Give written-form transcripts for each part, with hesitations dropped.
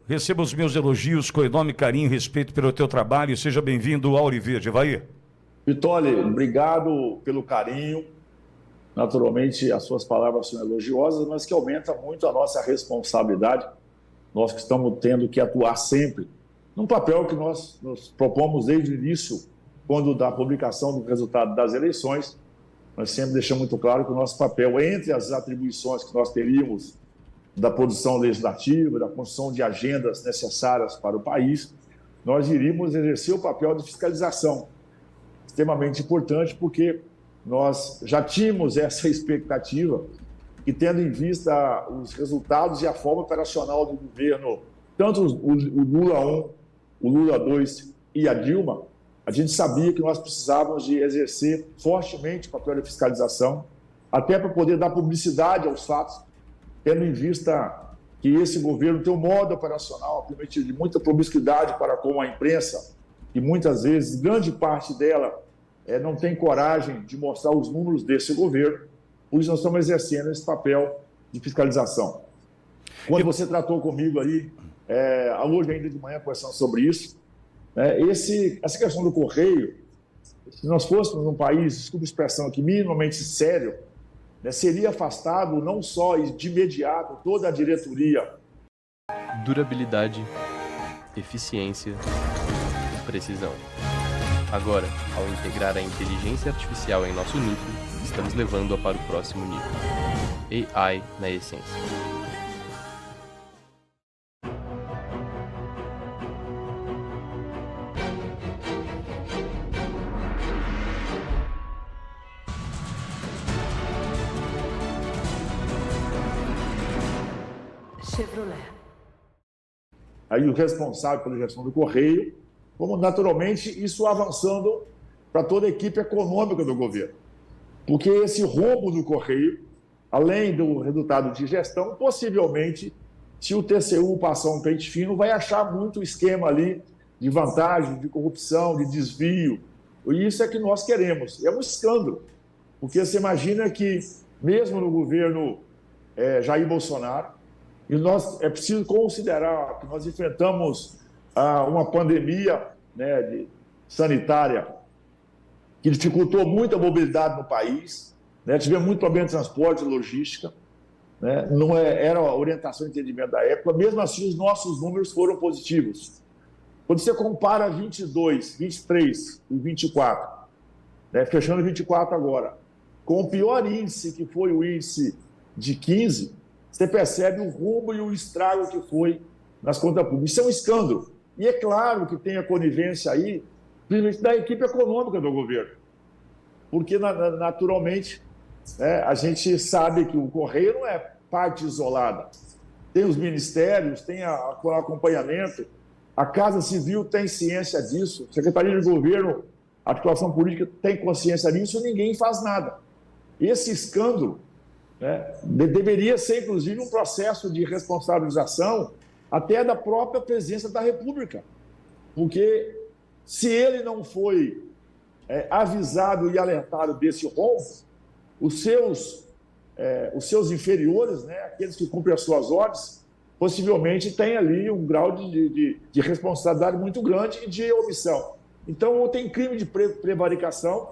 receba os meus elogios com enorme carinho e respeito pelo teu trabalho e seja bem-vindo ao Auriverde. Evair. Vitóli, obrigado pelo carinho. Naturalmente, as suas palavras são elogiosas, mas que aumenta muito a nossa responsabilidade. Nós que estamos tendo que atuar sempre num papel que nós nos propomos desde o início, quando da publicação do resultado das eleições. Nós sempre deixamos muito claro que o nosso papel, entre as atribuições que nós teríamos da produção legislativa, da construção de agendas necessárias para o país, nós iríamos exercer o papel de fiscalização, extremamente importante, porque nós já tínhamos essa expectativa e, tendo em vista os resultados e a forma operacional do governo, tanto o Lula 1, o Lula 2 e a Dilma, a gente sabia que nós precisávamos de exercer fortemente o papel de fiscalização, até para poder dar publicidade aos fatos, tendo em vista que esse governo tem um modo operacional permitido de muita promiscuidade para com a imprensa, e muitas vezes, grande parte dela não tem coragem de mostrar os números desse governo, por isso nós estamos exercendo esse papel de fiscalização. Quando você tratou comigo aí, hoje ainda de manhã, conversando sobre isso, essa questão do Correio, se nós fôssemos um país, desculpa a expressão aqui, minimamente sério, seria afastado não só de imediato toda a diretoria. Durabilidade, eficiência e precisão. Agora, ao integrar a inteligência artificial em nosso núcleo, estamos levando-a para o próximo nível. AI na essência. Chevrolet. Aí o responsável pela gestão do Correio, como naturalmente isso avançando para toda a equipe econômica do governo. Porque esse rombo do Correio, além do resultado de gestão, possivelmente, se o TCU passar um pente fino, vai achar muito esquema ali de vantagem, de corrupção, de desvio. E isso é que nós queremos. E é um escândalo, porque você imagina que, mesmo no governo Jair Bolsonaro, e é preciso considerar que nós enfrentamos uma pandemia sanitária que dificultou muito a mobilidade no país, tivemos muito problema de transporte e logística, não era a orientação e entendimento da época, mesmo assim os nossos números foram positivos. Quando você compara 22, 23 e 24, fechando 24 agora, com o pior índice que foi o índice de 15, você percebe o rumo e o estrago que foi nas contas públicas. Isso é um escândalo. E é claro que tem a conivência aí, principalmente da equipe econômica do governo. Porque, naturalmente, a gente sabe que o Correio não é parte isolada. Tem os ministérios, tem o acompanhamento, a Casa Civil tem ciência disso, a Secretaria de Governo, a atuação política tem consciência disso, e ninguém faz nada. Esse escândalo deveria ser, inclusive, um processo de responsabilização até da própria presidência da República. Porque se ele não foi avisado e alertado desse rombo, os seus inferiores, aqueles que cumprem as suas ordens, possivelmente têm ali um grau de responsabilidade muito grande e de omissão. Então, ou tem crime de prevaricação,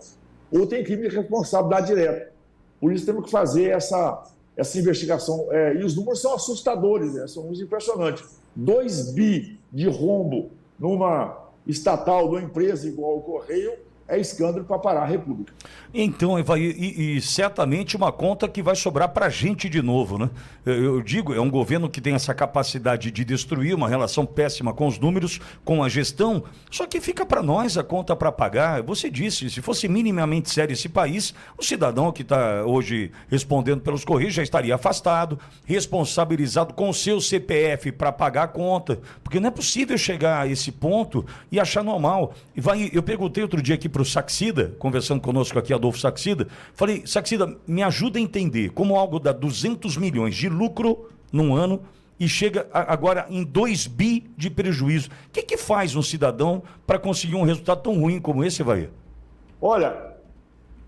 ou tem crime de responsabilidade direta. Por isso temos que fazer essa investigação. E os números são assustadores, são uns impressionantes. 2 bi de rombo numa estatal, numa empresa igual ao Correio, é escândalo para parar a República. Então, e certamente uma conta que vai sobrar para a gente de novo, né? Eu digo, é um governo que tem essa capacidade de destruir, uma relação péssima com os números, com a gestão, só que fica para nós a conta para pagar. Você disse, se fosse minimamente sério esse país, o cidadão que está hoje respondendo pelos Correios já estaria afastado, responsabilizado com o seu CPF para pagar a conta, porque não é possível chegar a esse ponto e achar normal. Eu perguntei outro dia aqui para o Saxida, conversando conosco aqui, Adolfo Saxida, falei, Saxida, me ajuda a entender como algo dá 200 milhões de lucro num ano e chega agora em 2 bi de prejuízo. O que faz um cidadão para conseguir um resultado tão ruim como esse, Evair? Olha,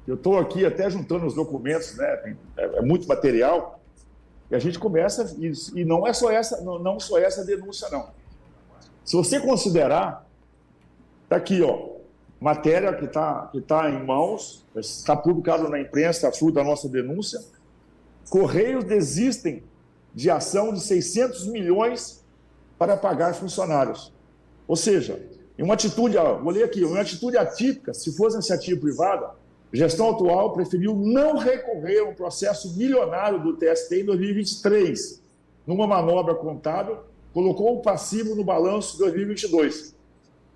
eu estou aqui até juntando os documentos, é muito material, E a gente começa, e não é só essa, não só essa denúncia, não. Se você considerar, está aqui, ó, matéria que tá em mãos, está publicado na imprensa, fruto da nossa denúncia. Correios desistem de ação de 600 milhões para pagar funcionários. Ou seja, em uma atitude, ó, vou ler aqui, uma atitude atípica, se fosse iniciativa privada, a gestão atual preferiu não recorrer a um processo milionário do TST em 2023. Numa manobra contábil, colocou o passivo no balanço de 2022.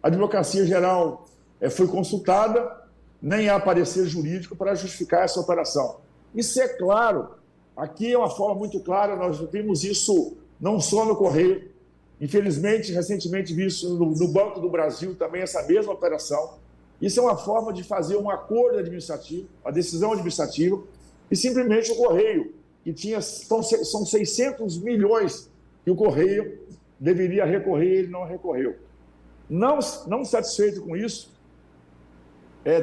A Advocacia Geral foi consultada, nem há parecer jurídico para justificar essa operação. Isso é claro, aqui é uma forma muito clara, nós vimos isso não só no Correio, infelizmente, recentemente visto no Banco do Brasil também essa mesma operação. Isso é uma forma de fazer um acordo administrativo, a decisão administrativa, e simplesmente o Correio, que são 600 milhões que o Correio deveria recorrer, ele não recorreu. Não satisfeito com isso,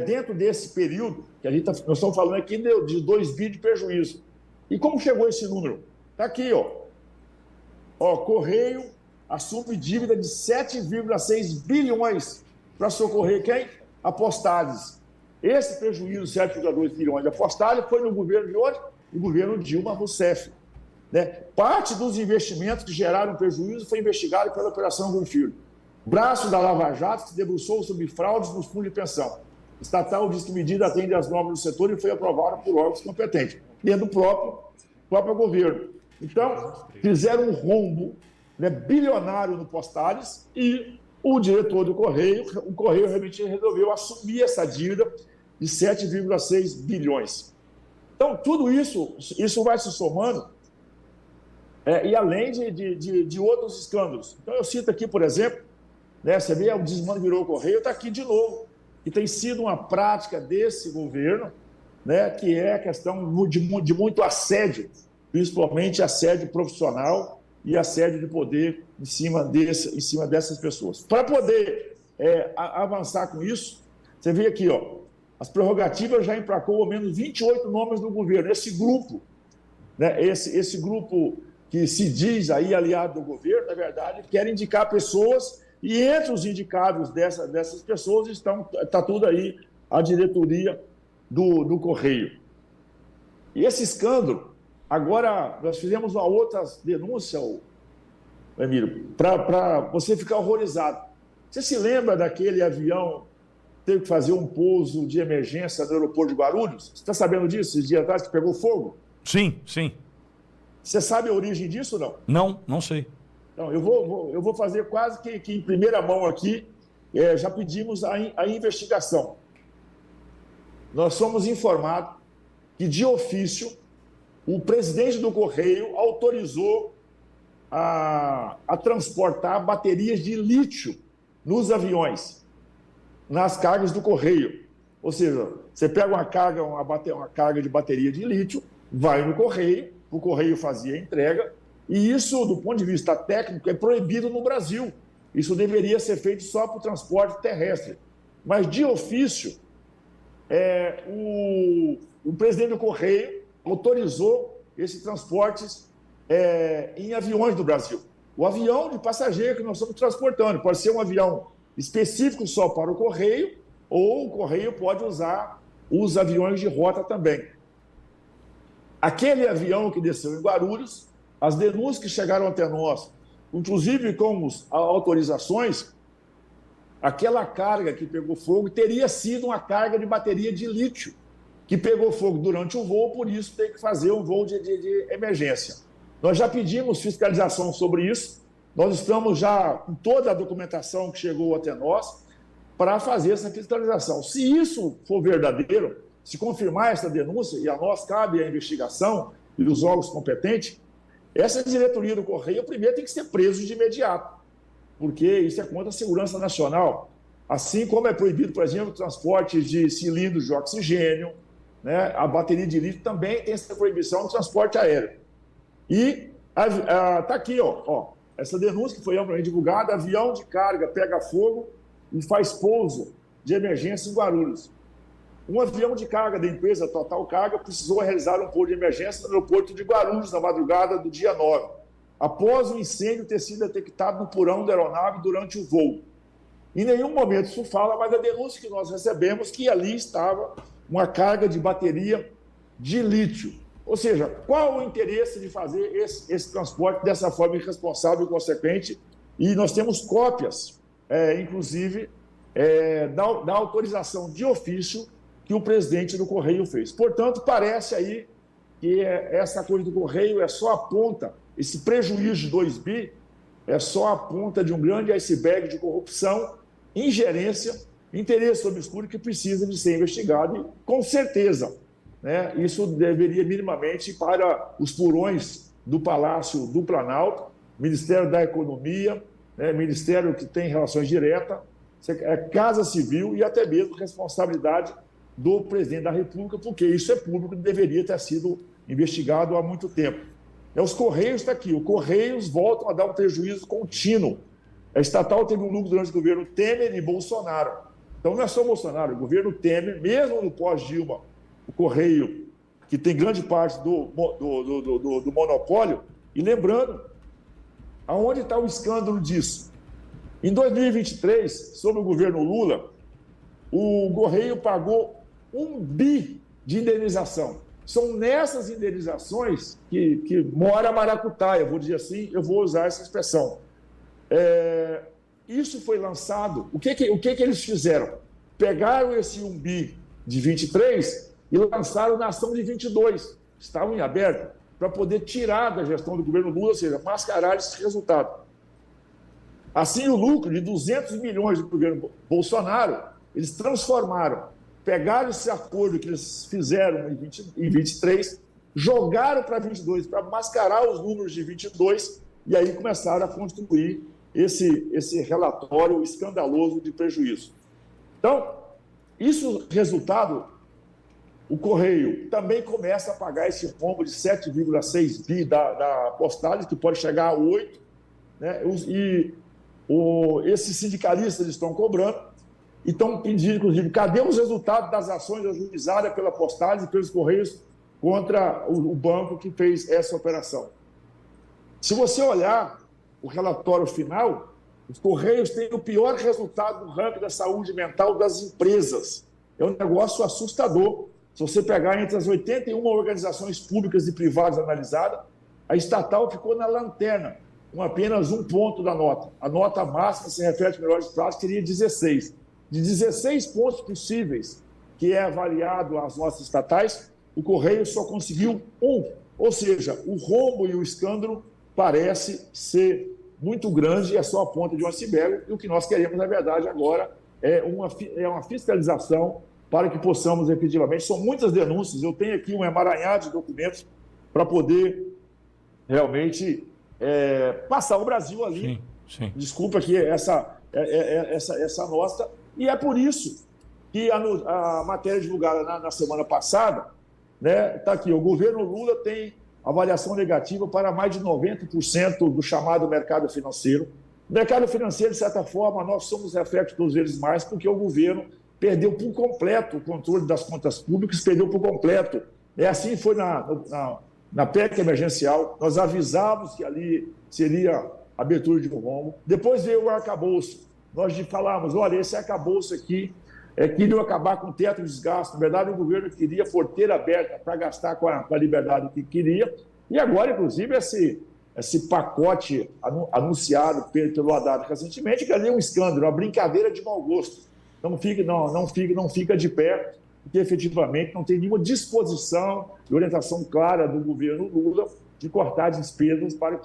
dentro desse período, que nós estamos falando aqui de 2 bi de prejuízo. E como chegou esse número? Está aqui, ó. Correio assume dívida de 7,6 bilhões para socorrer quem? A Postales. Esse prejuízo, 7,2 bilhões de Postales, foi no governo de onde? No governo Dilma Rousseff. Né? Parte dos investimentos que geraram prejuízo foi investigado pela Operação Bonfim. Braço da Lava Jato que se debruçou sobre fraudes nos fundos de pensão. Estatal diz que medida atende às normas do setor e foi aprovada por órgãos competentes, dentro do próprio governo. Então, fizeram um rombo, né, bilionário no Postales e o diretor do Correio, o Correio realmente resolveu assumir essa dívida de 7,6 bilhões. Então, tudo isso vai se somando, e além de outros escândalos. Então, eu cito aqui, por exemplo, né, você vê, o desmando virou o Correio, está aqui de novo, e tem sido uma prática desse governo, né, que é a questão de muito assédio, principalmente assédio profissional, e assédio de poder em cima dessas pessoas. Para poder avançar com isso, você vê aqui, ó, as prerrogativas já emplacou ao menos 28 nomes do governo. Esse grupo, né, esse grupo que se diz aí aliado do governo, na verdade, quer indicar pessoas, e entre os indicados dessas pessoas está tudo aí a diretoria do Correio. E esse escândalo, agora, nós fizemos uma outra denúncia, Emílio, para você ficar horrorizado. Você se lembra daquele avião que teve que fazer um pouso de emergência no aeroporto de Guarulhos? Você está sabendo disso, esses dias atrás, que pegou fogo? Sim, sim. Você sabe a origem disso ou não? Não sei. Então, eu vou fazer quase que em primeira mão aqui, já pedimos a investigação. Nós somos informados que, de ofício, o presidente do Correio autorizou a transportar baterias de lítio nos aviões, nas cargas do Correio. Ou seja, você pega uma carga de bateria de lítio, vai no Correio, o Correio fazia a entrega, e isso, do ponto de vista técnico, é proibido no Brasil. Isso deveria ser feito só para o transporte terrestre. Mas, de ofício, o presidente do Correio autorizou esses transportes em aviões do Brasil. O avião de passageiro que nós estamos transportando pode ser um avião específico só para o Correio, ou o Correio pode usar os aviões de rota também. Aquele avião que desceu em Guarulhos, as denúncias que chegaram até nós, inclusive com as autorizações, aquela carga que pegou fogo teria sido uma carga de bateria de lítio, que pegou fogo durante o voo, por isso tem que fazer um voo de emergência. Nós já pedimos fiscalização sobre isso, nós estamos já com toda a documentação que chegou até nós para fazer essa fiscalização. Se isso for verdadeiro, se confirmar essa denúncia, e a nós cabe a investigação e os órgãos competentes, essa diretoria do Correio, primeiro, tem que ser preso de imediato, porque isso é contra a segurança nacional. Assim como é proibido, por exemplo, o transporte de cilindros de oxigênio, né? A bateria de lítio também tem essa proibição no transporte aéreo. E está aqui, ó, essa denúncia que foi amplamente divulgada: avião de carga pega fogo e faz pouso de emergência em Guarulhos. um avião de carga da empresa Total Carga precisou realizar um pouso de emergência no aeroporto de Guarulhos na madrugada do dia 9, após o incêndio ter sido detectado no porão da aeronave durante o voo. Em nenhum momento isso fala, mas a denúncia que nós recebemos que ali estava uma carga de bateria de lítio. Ou seja, qual o interesse de fazer esse transporte dessa forma irresponsável e consequente? E nós temos cópias, inclusive, da autorização de ofício que o presidente do Correio fez. Portanto, parece aí que essa coisa do Correio é só a ponta, esse prejuízo de 2 bi é só a ponta de um grande iceberg de corrupção, ingerência, interesse obscuro que precisa de ser investigado e, com certeza, né, isso deveria minimamente para os porões do Palácio do Planalto, Ministério da Economia, né, Ministério que tem relações diretas, Casa Civil e até mesmo responsabilidade do presidente da República, porque isso é público e deveria ter sido investigado há muito tempo. Os Correios está aqui, os Correios voltam a dar um prejuízo contínuo. A estatal teve um lucro durante o governo Temer e Bolsonaro. Então não é só Bolsonaro, o governo Temer, mesmo no pós-Dilma, o Correio, que tem grande parte do monopólio, e lembrando, aonde está o escândalo disso? Em 2023, sob o governo Lula, o Correio pagou 1 bi de indenização. São nessas indenizações que mora a maracutaia, eu vou dizer assim, eu vou usar essa expressão. Isso foi lançado, o que eles fizeram? Pegaram esse 1 bi de 23 e lançaram na ação de 22, estavam em aberto, para poder tirar da gestão do governo Lula, ou seja, mascarar esse resultado. Assim, o lucro de 200 milhões do governo Bolsonaro, eles transformaram, pegaram esse acordo que eles fizeram em 23, jogaram para 22, para mascarar os números de 22, e aí começaram a construir esse relatório escandaloso de prejuízo. Então, isso resultado, o Correio também começa a pagar esse rombo de 7,6 bi da postagem, que pode chegar a 8, né? Esses sindicalistas estão cobrando e estão pedindo, inclusive, cadê os resultados das ações ajuizadas pela postagem e pelos Correios contra o banco que fez essa operação. Se você olhar o relatório final, os Correios têm o pior resultado no ranking da saúde mental das empresas. É um negócio assustador. Se você pegar entre as 81 organizações públicas e privadas analisadas, a estatal ficou na lanterna, com apenas 1 ponto da nota. A nota máxima, se refere a melhores práticas, seria 16. De 16 pontos possíveis, que é avaliado as notas estatais, o Correio só conseguiu 1. Ou seja, o rombo e o escândalo parece ser muito grande e é só a ponta de um iceberg. E o que nós queremos, na verdade, agora é uma fiscalização para que possamos, efetivamente, são muitas denúncias, eu tenho aqui um emaranhado de documentos para poder realmente passar o Brasil ali. Sim. Desculpa aqui essa nota. E é por isso que a matéria divulgada na semana passada, né, está aqui, o governo Lula tem avaliação negativa para mais de 90% do chamado mercado financeiro. O mercado financeiro, de certa forma, nós somos reflexos 2 vezes mais, porque o governo perdeu por completo o controle das contas públicas, perdeu por completo. Assim foi na PEC emergencial, nós avisávamos que ali seria abertura de um rombo. Depois veio o arcabouço. Nós falávamos, olha, esse arcabouço aqui queria acabar com o teto de desgaste. Na verdade, o governo queria porteira aberta para gastar com a liberdade que queria. E agora, inclusive, esse pacote anunciado pelo Haddad recentemente, que ali é um escândalo, uma brincadeira de mau gosto. Não fica de pé, porque efetivamente não tem nenhuma disposição e orientação clara do governo Lula de cortar despesas para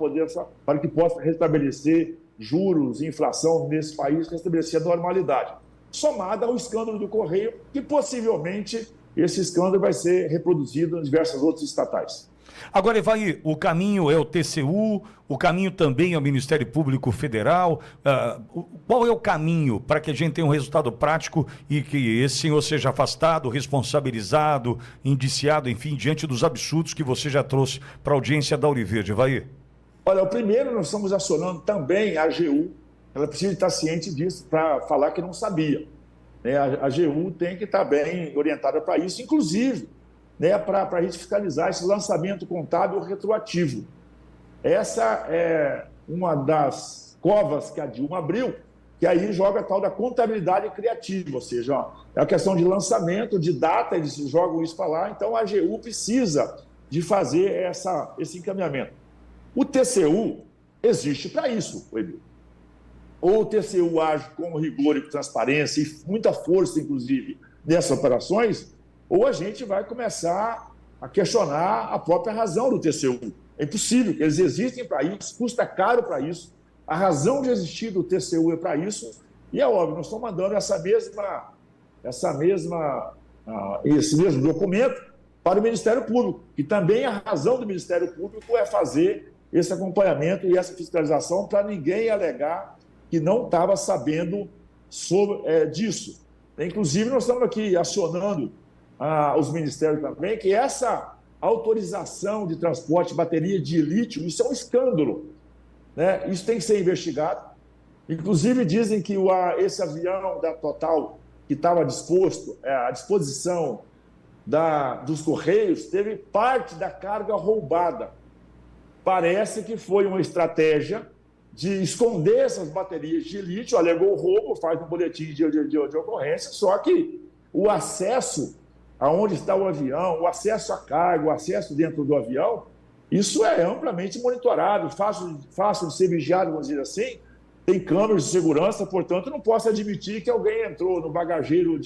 que possa restabelecer juros e inflação nesse país, restabelecer a normalidade. Somada ao escândalo do Correio, que possivelmente esse escândalo vai ser reproduzido em diversas outras estatais. Agora, Evair, o caminho é o TCU, o caminho também é o Ministério Público Federal. Qual é o caminho para que a gente tenha um resultado prático e que esse senhor seja afastado, responsabilizado, indiciado, enfim, diante dos absurdos que você já trouxe para a audiência da Ouro Verde, Evair? Olha, o primeiro, nós estamos acionando também a AGU. Ela precisa estar ciente disso para falar que não sabia. né, a AGU tem que estar bem orientada para isso, inclusive, né, para a gente fiscalizar esse lançamento contábil retroativo. Essa é uma das covas que a Dilma abriu, que aí joga a tal da contabilidade criativa, ou seja, ó, é a questão de lançamento, de data, eles jogam isso para lá, então a AGU precisa de fazer esse encaminhamento. O TCU existe para isso, Emílio. Ou o TCU age com rigor e transparência e muita força, inclusive, nessas operações, ou a gente vai começar a questionar a própria razão do TCU. É impossível, que eles existem para isso, custa caro para isso, a razão de existir do TCU é para isso, e é óbvio, nós estamos mandando esse mesmo documento para o Ministério Público, que também a razão do Ministério Público é fazer esse acompanhamento e essa fiscalização para ninguém alegar que não estava sabendo disso. Inclusive, nós estamos aqui acionando os ministérios também, que essa autorização de transporte de bateria de lítio, isso é um escândalo, né? Isso tem que ser investigado. Inclusive, dizem que esse avião da Total, que estava à disposição dos Correios, teve parte da carga roubada. Parece que foi uma estratégia de esconder essas baterias de lítio, alegou o roubo, faz um boletim de ocorrência, só que o acesso aonde está o avião, o acesso à carga, o acesso dentro do avião, isso é amplamente monitorado, fácil de ser vigiado, vamos dizer assim, tem câmeras de segurança, portanto, não posso admitir que alguém entrou no bagageiro,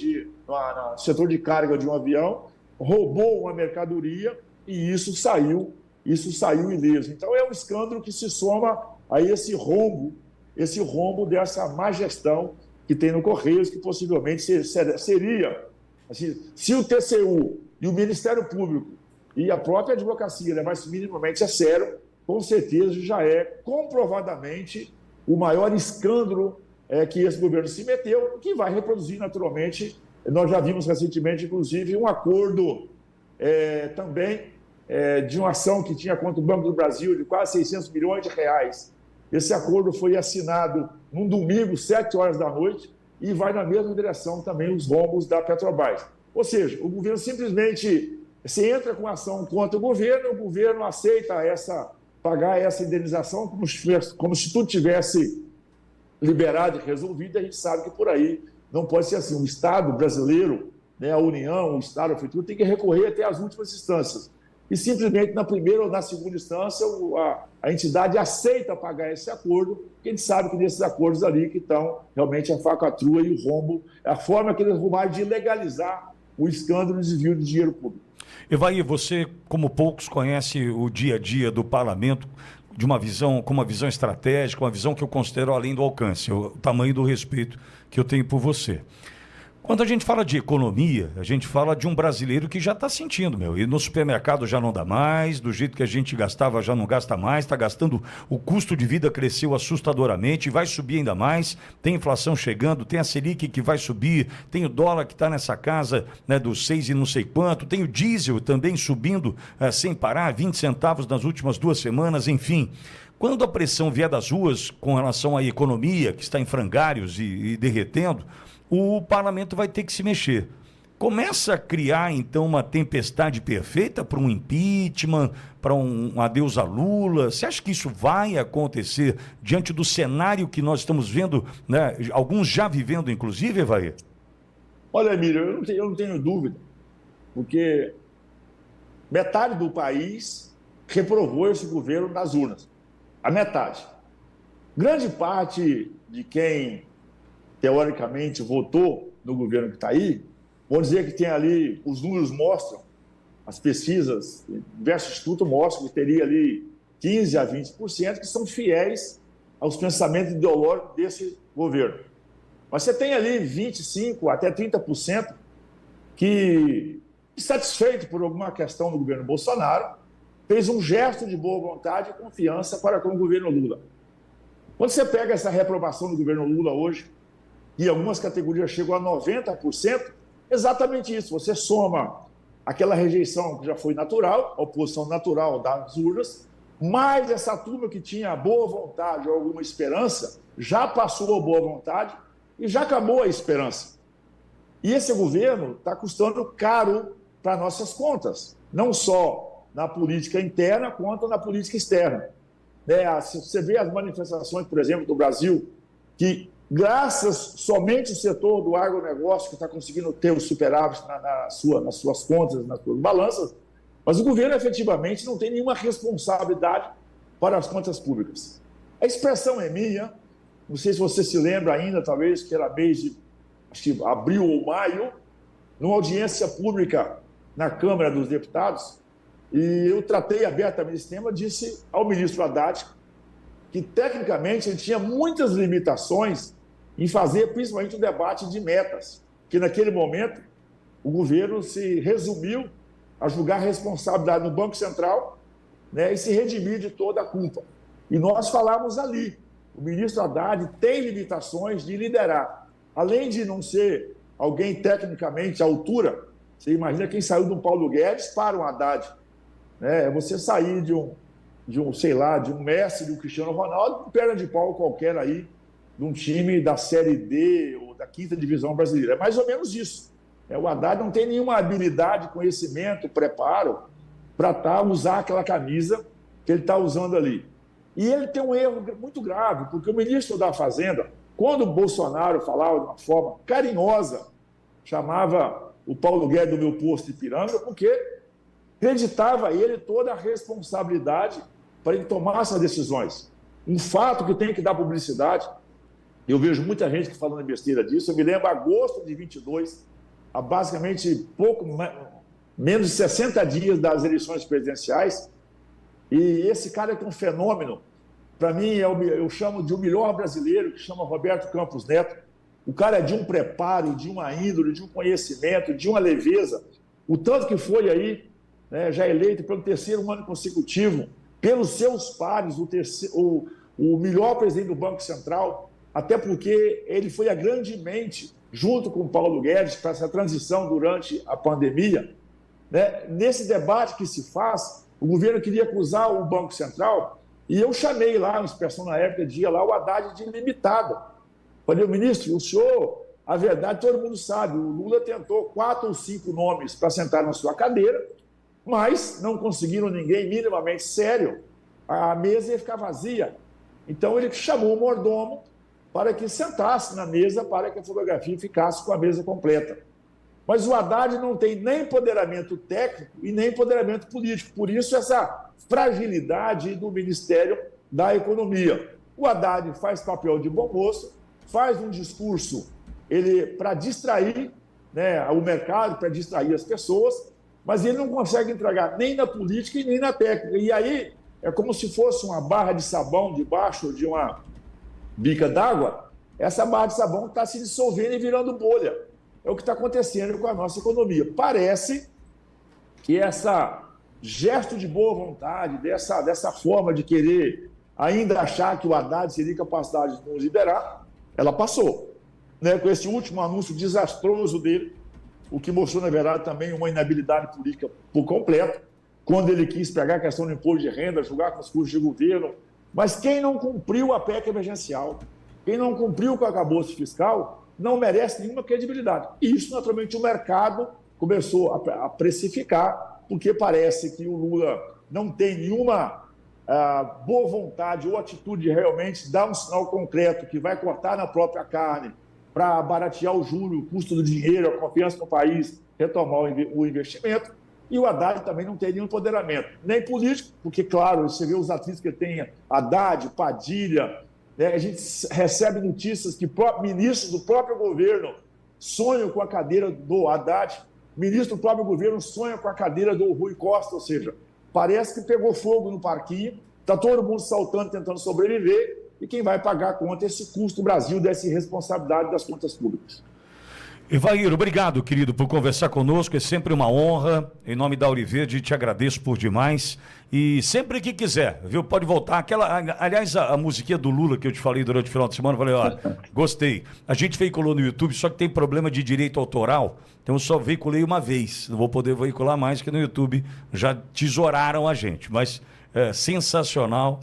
no setor de carga de um avião, roubou uma mercadoria e isso saiu ileso. Então, é um escândalo que se soma a esse rombo dessa má gestão que tem no Correios, que possivelmente seria, assim, se o TCU e o Ministério Público e a própria advocacia levar isso minimamente a sério, com certeza já é comprovadamente o maior escândalo que esse governo se meteu, que vai reproduzir naturalmente. Nós já vimos recentemente, inclusive, um acordo também de uma ação que tinha contra o Banco do Brasil de quase 600 milhões de reais. Esse acordo foi assinado num domingo, 7 horas da noite, e vai na mesma direção também os rombos da Petrobras. Ou seja, o governo simplesmente, se entra com ação contra o governo aceita pagar essa indenização como se tudo tivesse liberado e resolvido, e a gente sabe que por aí não pode ser assim. O Estado brasileiro, né, a União, o Estado, a Prefeitura, tem que recorrer até as últimas instâncias. E simplesmente na primeira ou na segunda instância a entidade aceita pagar esse acordo, porque a gente sabe que nesses acordos ali que estão realmente a falcatrua e o rombo, a forma que eles arrumaram de legalizar o escândalo de desvio de dinheiro público. Evaí, você, como poucos, conhece o dia a dia do parlamento com uma visão estratégica, uma visão que eu considero além do alcance, o tamanho do respeito que eu tenho por você. Quando a gente fala de economia, a gente fala de um brasileiro que já está sentindo, e no supermercado já não dá mais, do jeito que a gente gastava já não gasta mais, está gastando, o custo de vida cresceu assustadoramente, vai subir ainda mais, tem inflação chegando, tem a Selic que vai subir, tem o dólar que está nessa casa, né, dos 6 e não sei quanto, tem o diesel também subindo sem parar, 20 centavos nas últimas 2 semanas, enfim. Quando a pressão vier das ruas com relação à economia, que está em frangalhos e derretendo, o parlamento vai ter que se mexer. Começa a criar, então, uma tempestade perfeita para um impeachment, para um adeus a Lula. Você acha que isso vai acontecer diante do cenário que nós estamos vendo, né? Alguns já vivendo, inclusive, Evaí? Olha, Emílio, eu não tenho dúvida, porque metade do país reprovou esse governo nas urnas. A metade. Grande parte de quem teoricamente votou no governo que está aí, vamos dizer que tem ali, os números mostram, as pesquisas, diversos institutos mostram que teria ali 15% a 20% que são fiéis aos pensamentos ideológicos desse governo. Mas você tem ali 25% até 30% que, satisfeito por alguma questão do governo Bolsonaro, fez um gesto de boa vontade e confiança para com o governo Lula. Quando você pega essa reprovação do governo Lula hoje, e algumas categorias chegam a 90%, exatamente isso. Você soma aquela rejeição que já foi natural, a oposição natural das urnas, mais essa turma que tinha boa vontade ou alguma esperança, já passou a boa vontade e já acabou a esperança. E esse governo está custando caro para nossas contas, não só na política interna, quanto na política externa. Você vê as manifestações, por exemplo, do Brasil, que graças somente ao setor do agronegócio que está conseguindo ter o superávit nas suas contas, nas suas balanças, mas o governo efetivamente não tem nenhuma responsabilidade para as contas públicas. A expressão é minha, não sei se você se lembra ainda, talvez, que era mês de acho que abril ou maio, numa audiência pública na Câmara dos Deputados, e eu tratei abertamente esse tema, disse ao ministro Haddad que, tecnicamente, ele tinha muitas limitações em fazer, principalmente, o debate de metas, que, naquele momento, o governo se resumiu a julgar a responsabilidade no Banco Central, né, e se redimir de toda a culpa. E nós falamos ali, o ministro Haddad tem limitações de liderar. Além de não ser alguém tecnicamente à altura, você imagina quem saiu do Paulo Guedes para o Haddad. É você sair de um Messi, de um Cristiano Ronaldo, com perna de pau qualquer aí, de um time da Série D ou da 5ª Divisão Brasileira. É mais ou menos isso. O Haddad não tem nenhuma habilidade, conhecimento, preparo para usar aquela camisa que ele está usando ali. E ele tem um erro muito grave, porque o ministro da Fazenda, quando o Bolsonaro falava de uma forma carinhosa, chamava o Paulo Guedes do meu posto de pirâmide, porque acreditava ele toda a responsabilidade para ele tomar essas decisões. Um fato que tem que dar publicidade, eu vejo muita gente que falando besteira disso, eu me lembro, agosto de 22, há basicamente menos de 60 dias das eleições presidenciais, e esse cara que é um fenômeno, para mim, eu chamo de o melhor brasileiro, que chama Roberto Campos Neto. O cara é de um preparo, de uma índole, de um conhecimento, de uma leveza. O tanto que foi aí, né, já eleito pelo 3º ano consecutivo, pelos seus pares, o melhor presidente do Banco Central, até porque ele foi a grande mente, junto com o Paulo Guedes, para essa transição durante a pandemia. Né? Nesse debate que se faz, o governo queria acusar o Banco Central, e eu chamei lá, uma inspeção na época, dia lá, o Haddad de ilimitado. Falei, ministro, o senhor, a verdade todo mundo sabe, o Lula tentou 4 ou 5 nomes para sentar na sua cadeira, mas não conseguiram ninguém minimamente sério, a mesa ia ficar vazia. Então ele chamou o mordomo para que sentasse na mesa, para que a fotografia ficasse com a mesa completa. Mas o Haddad não tem nem empoderamento técnico e nem empoderamento político. Por isso, essa fragilidade do Ministério da Economia. O Haddad faz papel de bom moço, faz um discurso para distrair, né, o mercado, para distrair as pessoas, mas ele não consegue entregar nem na política e nem na técnica. E aí é como se fosse uma barra de sabão debaixo de uma bica d'água. Essa barra de sabão está se dissolvendo e virando bolha. É o que está acontecendo com a nossa economia. Parece que esse gesto de boa vontade, dessa forma de querer ainda achar que o Haddad seria capaz de nos liderar, ela passou. Né? Com esse último anúncio desastroso dele, o que mostrou, na verdade, também uma inabilidade política por completo, quando ele quis pegar a questão do imposto de renda, julgar com os custos de governo. Mas quem não cumpriu a PEC emergencial, quem não cumpriu com o arcabouço fiscal, não merece nenhuma credibilidade. E isso, naturalmente, o mercado começou a precificar, porque parece que o Lula não tem nenhuma boa vontade ou atitude de realmente dar um sinal concreto que vai cortar na própria carne para baratear o juro, o custo do dinheiro, a confiança no país, retomar o investimento. E o Haddad também não tem nenhum empoderamento, nem político, porque, claro, você vê os atritos que ele tem, Haddad, Padilha. A gente recebe notícias que ministros do próprio governo sonham com a cadeira do Haddad, ministro do próprio governo sonha com a cadeira do Rui Costa, ou seja, parece que pegou fogo no parquinho, está todo mundo saltando, tentando sobreviver, e quem vai pagar a conta é esse custo do Brasil, dessa irresponsabilidade das contas públicas. Evair, obrigado, querido, por conversar conosco, é sempre uma honra. Em nome da Auriverde, te agradeço por demais. E sempre que quiser, viu? Pode voltar. Aliás, a musiquinha do Lula que eu te falei durante o final de semana, eu falei, ó, gostei. A gente veiculou no YouTube, só que tem problema de direito autoral, então eu só veiculei uma vez. Não vou poder veicular mais, que no YouTube já tesouraram a gente. Mas sensacional,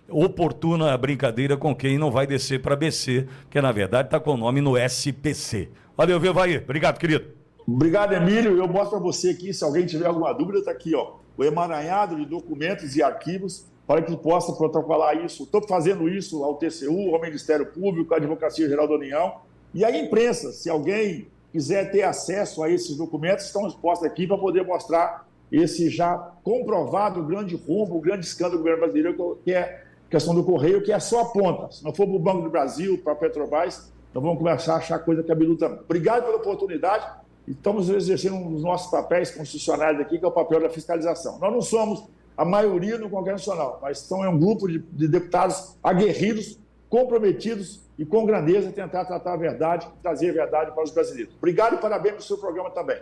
oportuna a brincadeira com quem não vai descer para BC, que na verdade está com o nome no SPC. Valeu, viu, Vair? Obrigado, querido. Obrigado, Emílio. Eu mostro para você aqui, se alguém tiver alguma dúvida, está aqui, ó, o emaranhado de documentos e arquivos para que possa protocolar isso. Estou fazendo isso ao TCU, ao Ministério Público, à Advocacia Geral da União e à imprensa. Se alguém quiser ter acesso a esses documentos, estão expostos aqui para poder mostrar esse já comprovado grande rombo, o grande escândalo do governo brasileiro, que é a questão do Correio, que é só a ponta. Se não for para o Banco do Brasil, para a Petrobras, então vamos começar a achar coisa cabeluda. Obrigado pela oportunidade. Estamos exercendo um dos nossos papéis constitucionais aqui, que é o papel da fiscalização. Nós não somos a maioria no Congresso Nacional, mas é um grupo de deputados aguerridos, comprometidos e com grandeza tentar tratar a verdade, trazer a verdade para os brasileiros. Obrigado e parabéns pelo seu programa também.